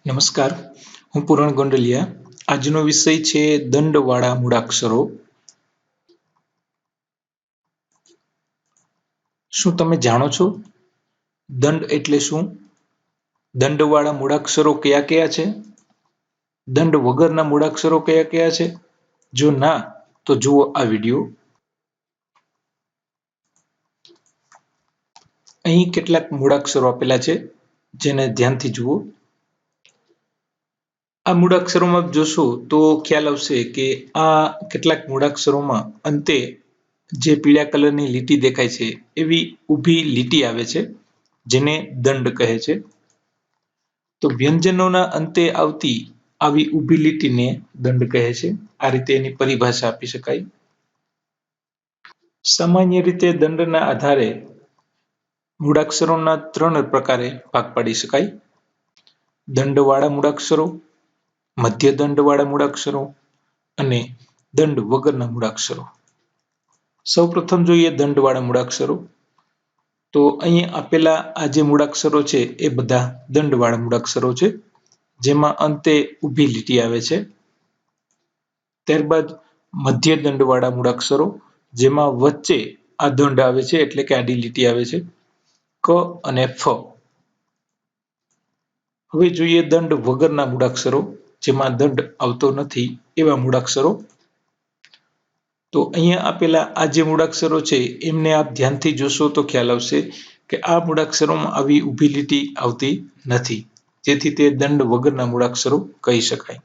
નમસ્કાર, હું પૂરણ ગોંડલિયા. આજનો વિષય છે દંડવાળા મૂળાક્ષરો. શું તમે જાણો છો દંડ એટલે શું? દંડવાળા મૂળાક્ષરો કયા કયા છે? દંડ વગરના મૂળાક્ષરો કયા કયા છે? જો ના તો જુઓ આ વિડીયો. અહીં કેટલાક મૂળાક્ષરો આપેલા છે, જેને ધ્યાનથી જુઓ. આ મૂળાક્ષરોમાં જોશો તો ખ્યાલ આવશે કે આ કેટલાક મૂળાક્ષરોમાં અંતે જે પીળા કલરની લીટી દેખાય છે એવી ઊભી લીટી આવે છે, જેને દંડ કહે છે. તો વ્યંજનોના અંતે આવતી આવી ઊભી લીટીને દંડ કહે છે. આ રીતે એની પરિભાષા આપી શકાય. સામાન્ય રીતે દંડના આધારે મૂળાક્ષરોના 3 પ્રકારે ભાગ પાડી શકાય: દંડવાળા મૂળાક્ષરો, મધ્ય દંડવાળા મૂળાક્ષરો અને દંડ વગરના મૂળાક્ષરો. સૌપ્રથમ જોઈએ દંડવાળા મૂળાક્ષરો. તો અહીં આપેલા આ જે મૂળાક્ષરો છે એ બધા દંડવાળા મૂળાક્ષરો છે, જેમાં અંતે ઊભી લીટી આવે છે. ત્યારબાદ મધ્ય દંડવાળા મૂળાક્ષરો, જેમાં વચ્ચે આ દંડ આવે છે, એટલે કે આડી લીટી આવે છે, ક અને ફ. હવે જોઈએ દંડ વગરના મૂળાક્ષરો, જેમાં દંડ આવતો નથી એવા મૂળાક્ષરો. તો અહીંયા આપેલા આ જે મૂળાક્ષરો છે એમને આપ ધ્યાનથી જોશો તો ખ્યાલ આવશે કે આ મૂળાક્ષરોમાં આવી ઊભી લીટી આવતી નથી, જેથી તે દંડ વગરના મૂળાક્ષરો કહી શકાય.